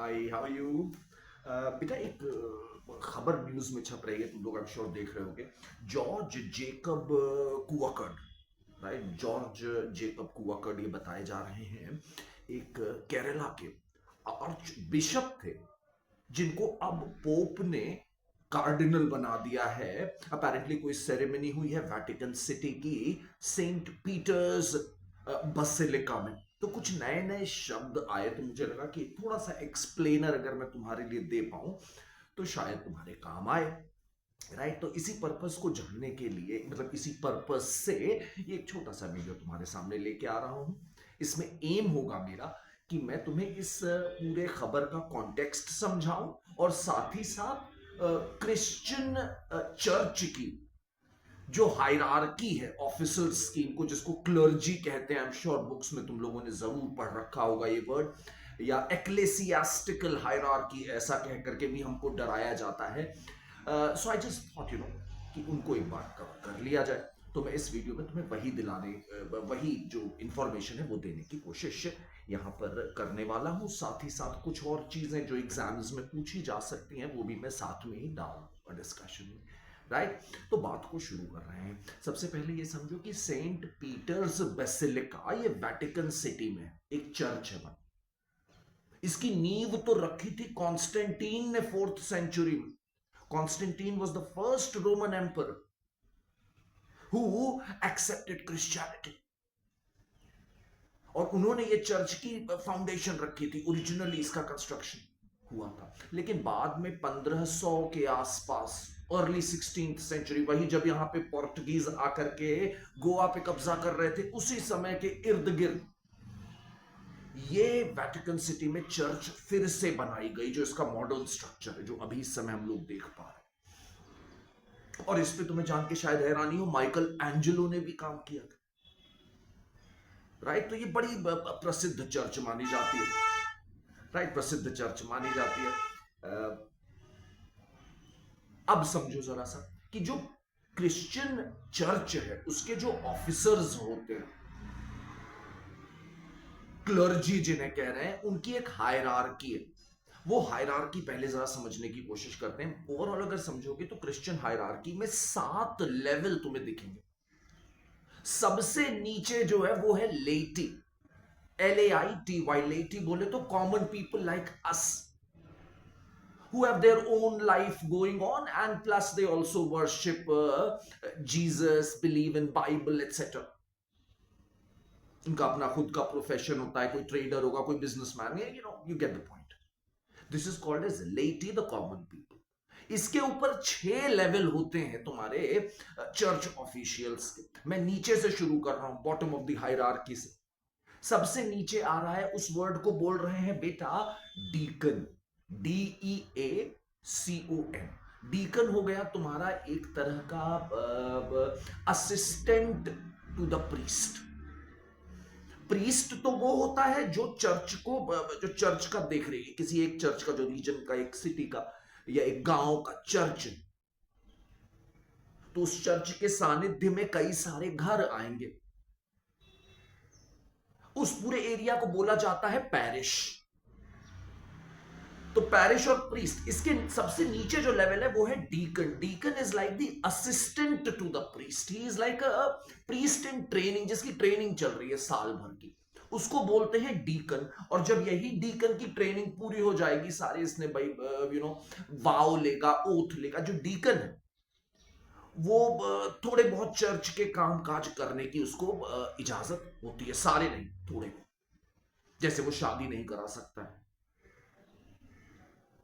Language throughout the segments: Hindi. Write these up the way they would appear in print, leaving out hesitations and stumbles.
Hi how you. बेटा एक खबर न्यूज में छप रही है, तुम लोग आई एम श्योर देख रहे होगे। जॉर्ज जेकब कुवकर्ड, राइट, जॉर्ज जेकब कुवकर्ड ये बताए जा रहे हैं एक केरला के आर्च बिशप थे, जिनको अब पोप ने कार्डिनल बना दिया है। अपेरेंटली कोई सेरेमनी हुई है वेटिकन सिटी की सेंट पीटर्स बसिलिका में। तो कुछ नए नए शब्द आए, तो मुझे लगा कि थोड़ा सा एक्सप्लेनर अगर मैं तुम्हारे लिए दे पाऊं तो शायद तुम्हारे काम आए, राइट। तो इसी पर्पस को जानने के लिए, मतलब इसी पर्पस से ये एक छोटा सा वीडियो तुम्हारे सामने लेके आ रहा हूं। इसमें एम होगा मेरा कि मैं तुम्हें इस पूरे खबर का कॉन्टेक्स्ट समझाऊं और साथ ही साथ क्रिश्चियन चर्च की जो हायरार्की है ऑफिसर्स की, इनको जिसको क्लर्जी कहते हैं, आई एम श्योर बुक्स में तुम लोगों ने जरूर पढ़ रखा होगा ये वर्ड, या एक्लेसियास्टिकल हायरार्की ऐसा कह करके भी हमको डराया जाता है। सो आई जस्ट थॉट कि उनको एक बार कवर कर लिया जाए। तो मैं इस वीडियो में तुम्हें वही दिलाने, वही जो इंफॉर्मेशन है वो देने की कोशिश यहाँ पर करने वाला हूँ। साथ ही साथ कुछ और चीजें जो एग्जाम्स में पूछी जा सकती हैं वो भी मैं साथ में ही डालूंगा डिस्कशन में, राइट। तो बात को शुरू कर रहे हैं। सबसे पहले ये समझो कि सेंट पीटर्स बेसिलिका ये वेटिकन सिटी में एक चर्च है। इसकी नींव तो रखी थी कॉन्स्टेंटीन ने 4th सेंचुरी में। Constantine was the first Roman emperor who accepted Christianity, और उन्होंने ये चर्च की फाउंडेशन रखी थी। ओरिजिनली इसका कंस्ट्रक्शन हुआ था, लेकिन बाद में 1500 के आसपास, अर्ली 16th सेंचुरी, वही जब यहाँ पे पोर्टुगीज आकर के गोवा पे कब्जा कर रहे थे, उसी समय के इर्द गिर्द ये वेटिकन सिटी में चर्च फिर से बनाई गई, जो इसका मॉडर्न स्ट्रक्चर है, जो अभी इस समय हम लोग देख पा रहे हैं। और इस पे तुम्हें जान के शायद हैरानी हो, माइकल एंजेलो ने भी काम किया था, राइट। तो ये बड़ी प्रसिद्ध चर्च मानी जाती है, राइट, प्रसिद्ध चर्च मानी जाती है। अब समझो जरा सा कि जो क्रिश्चियन चर्च है उसके जो ऑफिसर्स होते हैं, क्लर्जी जिन्हें कह रहे हैं, उनकी एक हायरार्की है। वो हायरार्की पहले जरा समझने की कोशिश करते हैं। ओवरऑल अगर समझोगे तो क्रिश्चियन हायरार्की में 7 लेवल तुम्हें दिखेंगे। सबसे नीचे जो है वो है लेटी, LAITY, लेटी बोले तो common people like us, who have their own life going on, and plus they also worship Jesus, believe in Bible, etc. इनका अपना खुद का प्रोफेशन होता है, कोई ट्रेडर होगा, कोई businessman, you get the point. This is called as laity, the common people. इसके ऊपर 6 लेवल होते हैं तुम्हारे चर्च ऑफिशियल्स के। मैं नीचे से शुरू कर रहा हूं, बॉटम ऑफ द हायरार्की से। सबसे नीचे आ रहा है, उस वर्ड को बोल रहे हैं बेटा डीकन, DEACON। डीकन हो गया तुम्हारा एक तरह का assistant to the priest. Priest तो वो होता है जो चर्च को, जो चर्च का देख रही है, किसी एक चर्च का, जो रीजन का, एक सिटी का या एक गांव का चर्च, तो उस चर्च के सानिध्य में कई सारे घर आएंगे। उस पूरे एरिया को बोला जाता है पैरिश। तो पैरिश और प्रीस्ट, इसके सबसे नीचे जो लेवल है वो है deacon. Deacon is like the assistant to the priest, he is like a priest in training, जिसकी ट्रेनिंग चल रही है साल भर की, उसको बोलते हैं डीकन। और जब यही डीकन की ट्रेनिंग पूरी हो जाएगी, सारे इसने भाई वाव लेगा, ओथ लेगा, जो डीकन है वो थोड़े बहुत चर्च के काम काज करने की उसको इजाजत होती है, सारे नहीं, थोड़े, जैसे वो शादी नहीं करा सकता है,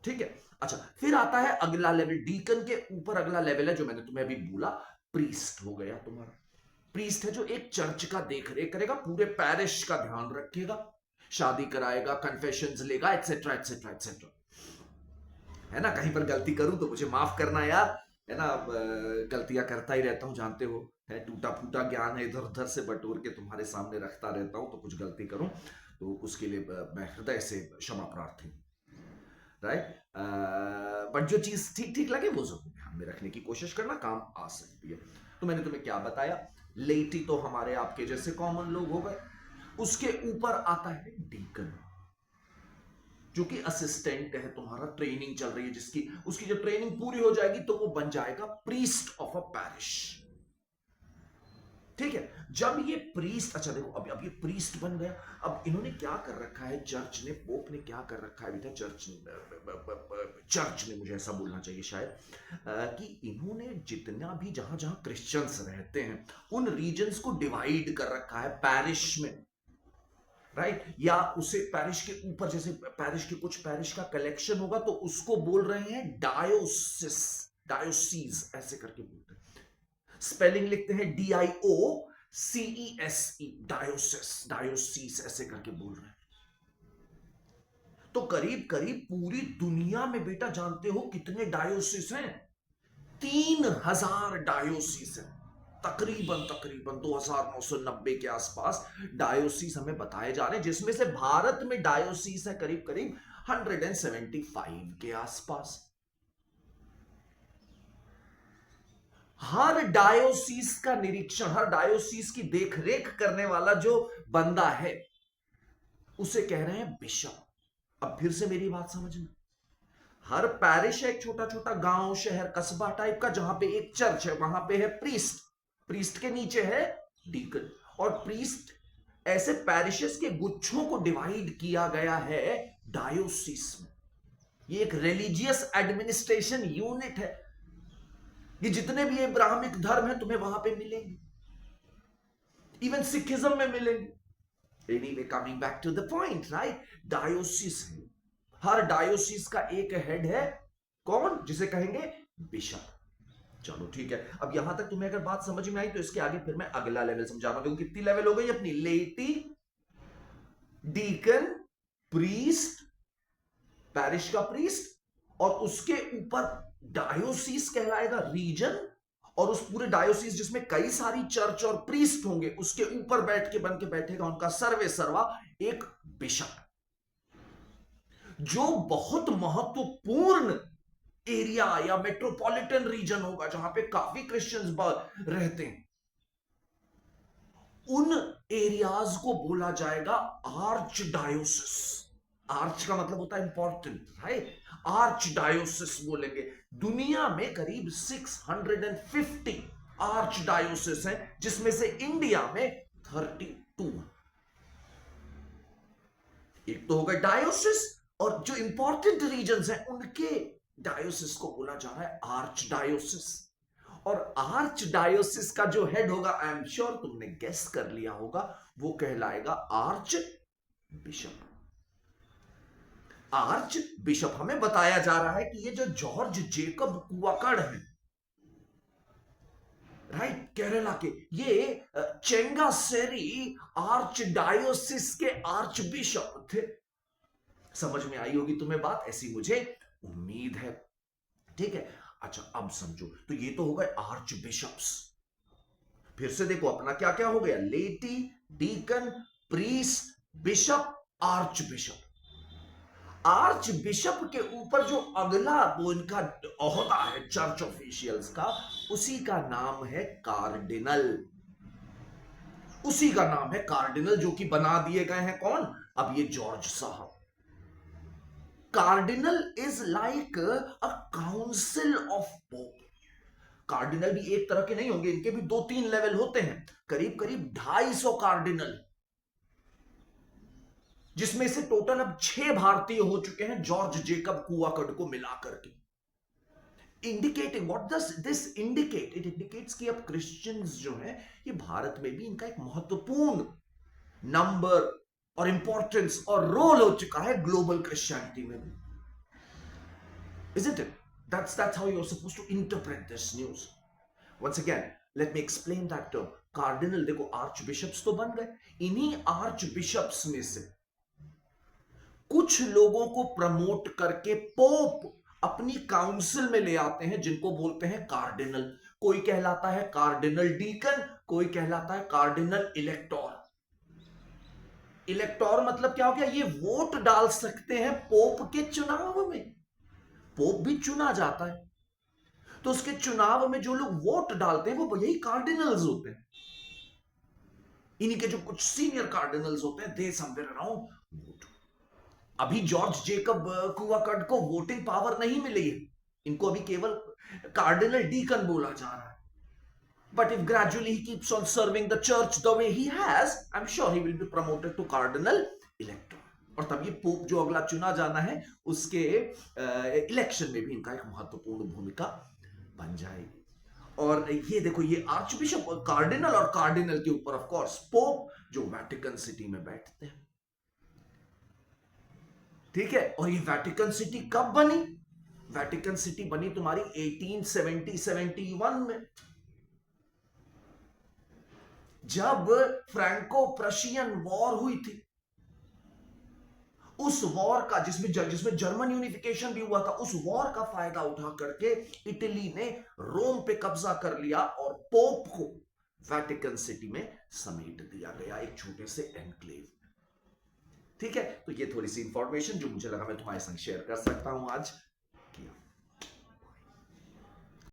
ठीक है। अच्छा, फिर आता है अगला लेवल। डीकन के ऊपर अगला लेवल है जो मैंने तुम्हें अभी बोला, प्रीस्ट हो गया तुम्हारा। प्रीस्ट है जो एक चर्च का देख रेख करेगा, पूरे पैरिश का ध्यान रखेगा, शादी कराएगा, कन्फेशंस लेगा, एटसेट्रा एटसेट्रा एटसेट्रा, है ना। कहीं पर गलती करूं तो मुझे माफ करना यार, है ना, गलतियां करता ही रहता हूं, जानते हो, है, टूटा फूटा ज्ञान है, इधर उधर से बटोर के तुम्हारे सामने रखता रहता हूं, तो कुछ गलती करूं तो उसके लिए मैं हृदय से क्षमा प्रार्थी, राइट। बट जो चीज ठीक ठीक लगे वो जरूर ध्यान में रखने की कोशिश करना, काम आ सकती है। तो मैंने तुम्हें क्या बताया, लेटी तो हमारे आपके जैसे कॉमन लोग हो गए। उसके ऊपर आता है डीकन। जो कि असिस्टेंट है, तुम्हारा ट्रेनिंग चल रही है, जिसकी उसकी जब ट्रेनिंग पूरी हो जाएगी तो वो बन जाएगा प्रीस्ट ऑफ अ पैरिश। ठीक है, जब ये प्रीस्ट, अच्छा देखो अब ये प्रीस्ट बन गया, अब इन्होंने क्या कर रखा है, चर्च ने, पोप ने क्या कर रखा है बेटा, चर्च ने मुझे ऐसा बोलना चाहिए शायद, कि इन्होंने जितना भी जहां जहां क्रिश्चियंस रहते हैं उन रीजन्स को डिवाइड कर रखा है पैरिश में, राइट, या उसे पैरिश के ऊपर, जैसे पैरिश के कुछ पैरिश का कलेक्शन होगा तो उसको बोल रहे हैं डायोसिस, डायोसीज ऐसे करके बोलते हैं, स्पेलिंग लिखते हैं DIOCESE, डायोसिस, डायोसीस ऐसे करके बोल रहे हैं। तो करीब करीब पूरी दुनिया में बेटा जानते हो कितने डायोसिस हैं, 3000 डायोसिस हैं, तकरीबन तकरीबन 2990 के आसपास डायोसिस हमें बताए जा रहे हैं, जिसमें से भारत में डायोसिस है करीब करीब 175 के आसपास। हर डायोसीस का निरीक्षण, हर डायोसीस की देखरेख करने वाला जो बंदा है उसे कह रहे हैं बिशप। अब फिर से मेरी बात समझना, हर पैरिश है एक छोटा छोटा गांव, शहर, कस्बा टाइप का, जहां पे एक चर्च है, वहां पे है प्रीस्ट, प्रीस्ट के नीचे है डीकन, और प्रीस्ट ऐसे पैरिशेस के गुच्छों को डिवाइड किया गया है डायोसिस में। ये एक रिलीजियस एडमिनिस्ट्रेशन यूनिट है, ये जितने भी ब्राह्मणिक धर्म है तुम्हें वहां पे मिलेंगे, इवन सिखिज्म में मिलेंगे। Anyway, coming back to the point, right, diocese है, हर डायोसिस का एक हेड है, कौन, जिसे कहेंगे बिशप। चलो ठीक है, अब यहां तक तुम्हें अगर बात समझ में आई तो इसके आगे फिर मैं अगला लेवल समझाऊंगा। देखो कितनी लेवल हो गई अपनी, लेटी, डीकन, प्रीस्ट, पैरिश का प्रीस्ट, और उसके ऊपर डायोसिस कहलाएगा रीजन, और उस पूरे डायोसिस जिसमें कई सारी चर्च और प्रीस्ट होंगे उसके ऊपर बैठ के बन के बैठेगा उनका सर्वे सर्वा एक बिशप, जो बहुत महत्वपूर्ण एरिया या मेट्रोपॉलिटन रीजन होगा जहां पे काफी क्रिश्चियंस रहते हैं, उन एरियाज को बोला जाएगा आर्च डायोसिस। आर्च का मतलब होता है इंपॉर्टेंट, राइट, आर्च डायोसिस बोलेंगे। दुनिया में करीब 650 आर्च डायोसिस हैं, जिसमें से इंडिया में 32। एक तो होगा डायोसिस, और जो इंपॉर्टेंट रीजन्स हैं उनके डायोसिस को बोला जा रहा है आर्च डायोसिस। और आर्च डायोसिस का जो हेड होगा, आई एम श्योर तुमने गेस कर लिया होगा, वो कहलाएगा आर्च बिशप। आर्च बिशप, हमें बताया जा रहा है कि ये जो जॉर्ज जेकब कुआकड़ है, राइट, केरला के, ये चेंगासेरी आर्च डायोसिस के आर्च बिशप थे। समझ में आई होगी तुम्हें बात, ऐसी मुझे उम्मीद है। ठीक है, अच्छा अब समझो, तो ये तो हो गए आर्च बिशप्स। फिर से देखो अपना क्या क्या हो गया, laity, deacon, priest, bishop, archbishop. Archbishop के ऊपर जो अगला वो इनका ओहदा है चर्च ऑफिशियल्स का, उसी का नाम है कार्डिनल। उसी का नाम है कार्डिनल, जो कि बना दिए गए हैं कौन, अब ये जॉर्ज साहब। Cardinal is like a council of pope. Cardinal भी एक तरह के नहीं होंगे, इनके भी 2-3 लेवल होते हैं, करीब करीब 250 कार्डिनल, जिसमें से टोटल अब 6 भारतीय हो चुके हैं जॉर्ज जेकब कुआकड़ को मिलाकर के। Indicating, what does this indicate, it indicates कि अब क्रिश्चियंस जो हैं ये भारत में भी इनका एक महत्वपूर्ण नंबर और इंपॉर्टेंस और रोल हो चुका है ग्लोबल क्रिश्चियनिटी में भी। Isn't it? That's how you're supposed to interpret this news. Once again, let me explain that term. Cardinal, देखो आर्च बिशप्स तो बन गए, इन्हीं आर्च बिशप्स में से कुछ लोगों को प्रमोट करके पोप अपनी काउंसिल में ले आते हैं, जिनको बोलते हैं कार्डिनल। कोई कहलाता है कार्डिनल डीकन, कोई कहलाता है कार्डिनल इलेक्टोर। इलेक्टोर मतलब क्या हो गया, ये वोट डाल सकते हैं पोप के चुनाव में। पोप भी चुना जाता है, तो उसके चुनाव में जो लोग वोट डालते हैं वो यही कार्डिनल्स होते हैं। इन्हीं के जो कुछ सीनियर कार्डिनल्स होते हैं, दे समवेयर अराउंड वोट। अभी जॉर्ज जेकब कुआकर्ड को वोटिंग पावर नहीं मिली है, इनको अभी केवल कार्डिनल डीकन बोला जा रहा है. But if gradually he keeps on serving the church the way he has, I'm sure he will be promoted to cardinal elector. और तब ये पोप जो अगला चुना जाना है उसके इलेक्शन में भी इनका एक महत्वपूर्ण भूमिका बन जाएगी. और ये देखो, ये आर्च बिशप कार्डिनल और कार्डिनल के ऊपर ऑफ कोर्स पोप जो वेटिकन सिटी में बैठते हैं. ठीक है. और ये वेटिकन सिटी कब बनी? वेटिकन सिटी बनी तुम्हारी 1870-71 में, जब फ्रैंको प्रशियन वॉर हुई थी. उस वॉर का जिसमें जर्मन यूनिफिकेशन भी हुआ था, उस वॉर का फायदा उठा करके इटली ने रोम पे कब्जा कर लिया और पोप को वेटिकन सिटी में समेट दिया गया एक छोटे से एनक्लेव. ठीक है. तो ये थोड़ी सी इंफॉर्मेशन जो मुझे लगा मैं तुम्हारे संग शेयर कर सकता हूं आज.